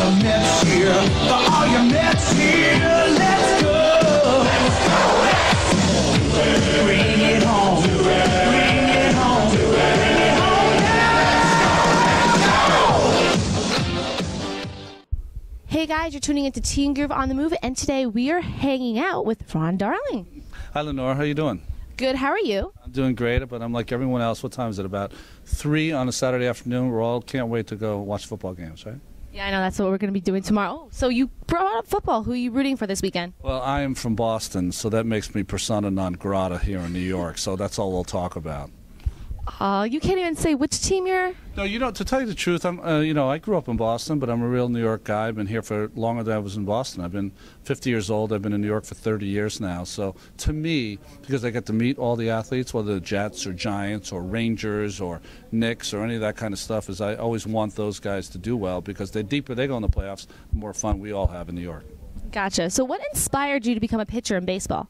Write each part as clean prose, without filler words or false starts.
the Mets here. For all your Mets here, let's go. Bring it home. Bring it home. Bring it home now. Hey guys, you're tuning into Teen Groove on the Move, and today we are hanging out with Ron Darling. Hi, Lenore. How you doing? Good. How are you? I'm doing great, but I'm like everyone else. What time is it? About 3 on a Saturday afternoon. We're all can't wait to go watch football games, right? Yeah, I know. That's what we're going to be doing tomorrow. Oh, so you brought up football. Who are you rooting for this weekend? Well, I am from Boston, so that makes me persona non grata here in New York. So that's all we'll talk about. You can't even say which team you're. No, to tell you the truth, I'm, I grew up in Boston, but I'm a real New York guy. I've been here for longer than I was in Boston. I've been 50 years old. I've been in New York for 30 years now. So to me, because I get to meet all the athletes, whether the Jets or Giants or Rangers or Knicks or any of that kind of stuff, is I always want those guys to do well because the deeper they go in the playoffs, the more fun we all have in New York. Gotcha. So what inspired you to become a pitcher in baseball?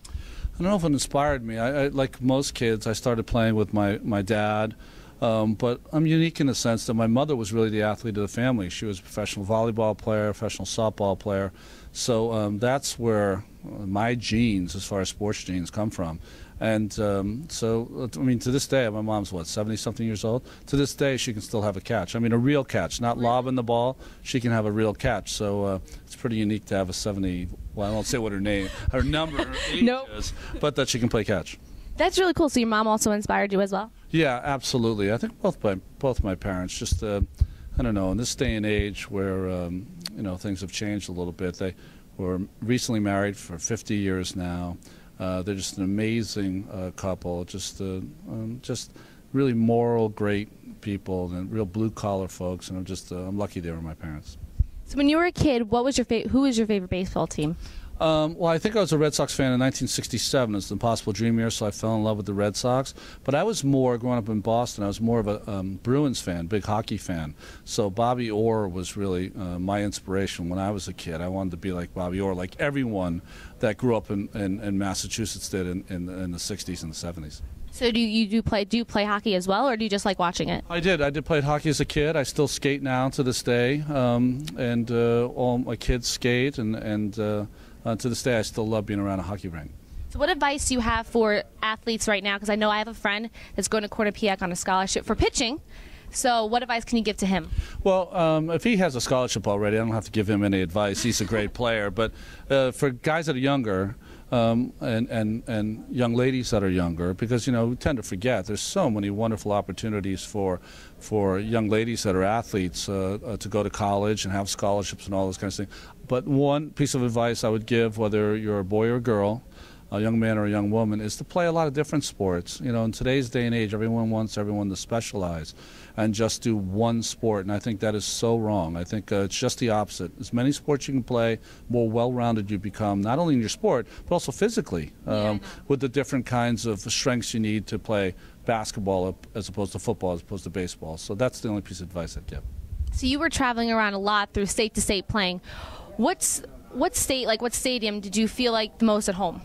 I don't know if it inspired me. I like most kids, I started playing with my dad, but I'm unique in the sense that my mother was really the athlete of the family. She was a professional volleyball player, professional softball player, so that's where my genes, as far as sports genes, come from. And so, I mean, to this day, my mom's, 70-something years old? To this day, she can still have a catch. I mean, a real catch, not lobbing the ball. She can have a real catch. So it's pretty unique to have a 70, well, I won't say what her number, her age is, but that she can play catch. That's really cool. So your mom also inspired you as well? Yeah, absolutely. I think both my parents, just, I don't know, in this day and age where, things have changed a little bit. They were recently married for 50 years now. They're just an amazing couple, just really moral, great people, and real blue-collar folks, and I'm lucky they were my parents. So when you were a kid, who was your favorite baseball team? Well, I think I was a Red Sox fan in 1967. It's the Impossible Dream year, so I fell in love with the Red Sox. But I was more, growing up in Boston, I was more of a Bruins fan, big hockey fan. So Bobby Orr was really my inspiration when I was a kid. I wanted to be like Bobby Orr, like everyone that grew up in Massachusetts did in the 60s and the 70s. So do you play hockey as well, or do you just like watching it? I did play hockey as a kid. I still skate now to this day, and all my kids skate, and to this day I still love being around a hockey rink. So what advice do you have for athletes right now? Because I know I have a friend that's going to Quinnipiac on a scholarship for pitching. So what advice can you give to him? Well, if he has a scholarship already, I don't have to give him any advice. He's a great player. But for guys that are younger, and young ladies that are younger, because we tend to forget there's so many wonderful opportunities for young ladies that are athletes to go to college and have scholarships and all those kinds of things. But one piece of advice I would give, whether you're a boy or a girl, a young man or a young woman, is to play a lot of different sports. In today's day and age, everyone wants everyone to specialize and just do one sport, and I think that is so wrong. I think it's just the opposite. As many sports you can play, more well-rounded you become, not only in your sport, but also physically, with the different kinds of strengths you need to play basketball as opposed to football, as opposed to baseball. So that's the only piece of advice I'd give. So you were traveling around a lot through state to state playing. What stadium did you feel like the most at home?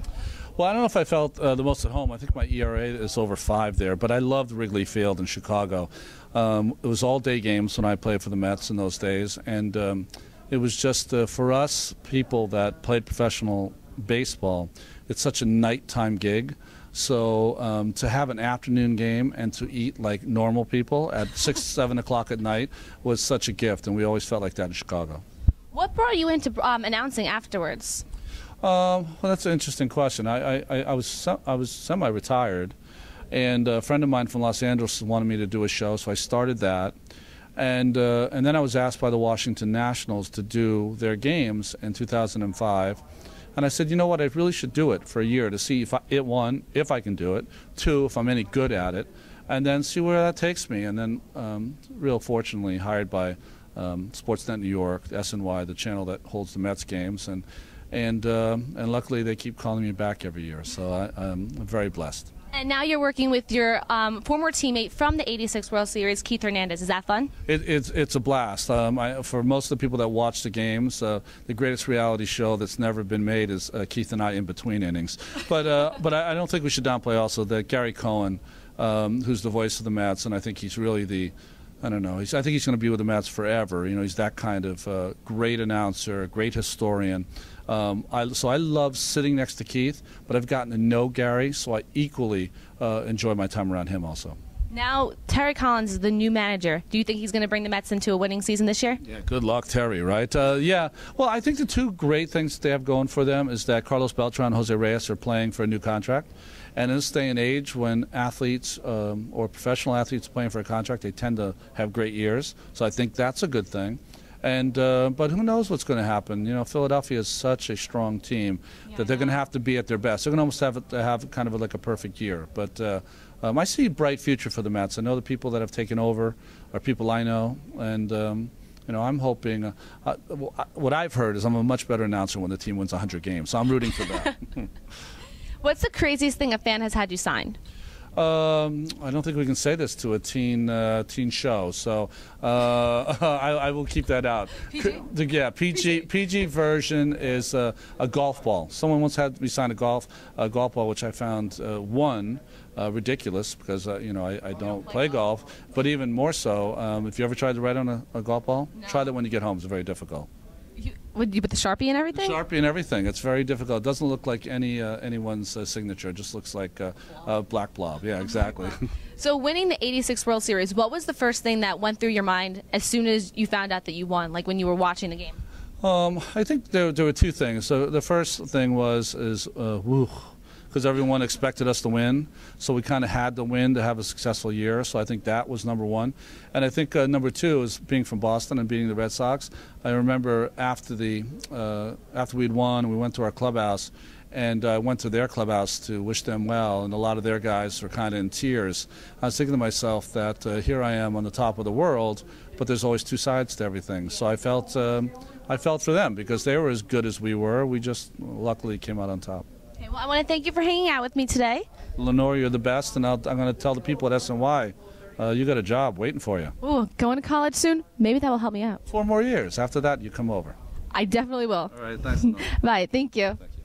Well, I don't know if I felt the most at home. I think my ERA is over 5 there, but I loved Wrigley Field in Chicago. It was all-day games when I played for the Mets in those days, and it was just for us people that played professional baseball, it's such a nighttime gig. So to have an afternoon game and to eat like normal people at 6, 7 o'clock at night was such a gift, and we always felt like that in Chicago. What brought you into announcing afterwards? Well, that's an interesting question. I was semi-retired, and a friend of mine from Los Angeles wanted me to do a show, so I started that. And then I was asked by the Washington Nationals to do their games in 2005. And I said, you know what, I really should do it for a year to see if I can do it, 2, if I'm any good at it, and then see where that takes me. And then, real fortunately, hired by Sportsnet New York, SNY, the channel that holds the Mets games, and luckily they keep calling me back every year, so I'm very blessed. And now you're working with your former teammate from the '86 World Series, Keith Hernandez. Is that fun? It's a blast. For most of the people that watch the games, the greatest reality show that's never been made is Keith and I in between innings. But I don't think we should downplay also that Gary Cohen, who's the voice of the Mets, and I think he's really I don't know. I think he's going to be with the Mets forever. You know, he's that kind of great announcer, great historian. So I love sitting next to Keith, but I've gotten to know Gary, so I equally enjoy my time around him also. Now, Terry Collins is the new manager. Do you think he's going to bring the Mets into a winning season this year? Yeah, good luck, Terry, right? Yeah, well, I think the two great things they have going for them is that Carlos Beltran and Jose Reyes are playing for a new contract. And in this day and age, when athletes or professional athletes are playing for a contract, they tend to have great years. So I think that's a good thing. And but who knows what's going to happen? You know, Philadelphia is such a strong team that they're going to have to be at their best. They're going to almost have kind of like a perfect year. But I see a bright future for the Mets. I know the people that have taken over are people I know, and you know, I'm hoping. What I've heard is I'm a much better announcer when the team wins 100 games. So I'm rooting for that. What's the craziest thing a fan has had you sign? I don't think we can say this to a teen show, so I will keep that out. PG? Yeah, PG version is a golf ball. Someone once had me sign a golf ball, which I found ridiculous because you know I don't play golf. But even more so, if you ever tried to write on a golf ball, try that when you get home. It's very difficult. Would you put the Sharpie and everything? Sharpie and everything. It's very difficult. It doesn't look like anyone's signature. It just looks like a black blob. Yeah, exactly. So winning the '86 World Series, what was the first thing that went through your mind as soon as you found out that you won, like when you were watching the game? I think there were two things. So the first thing is woo, because everyone expected us to win. So we kind of had to win to have a successful year. So I think that was number one. And I think number two is being from Boston and beating the Red Sox. I remember after we'd won, we went to our clubhouse, and I went to their clubhouse to wish them well, and a lot of their guys were kind of in tears. I was thinking to myself that here I am on the top of the world, but there's always two sides to everything. So I felt for them because they were as good as we were. We just luckily came out on top. Okay, well, I want to thank you for hanging out with me today. Lenore, you're the best, and I'm going to tell the people at SNY, you got a job waiting for you. Ooh, going to college soon? Maybe that will help me out. 4 more years. After that, you come over. I definitely will. All right, thanks, Lenore. Bye, thank you. Thanks.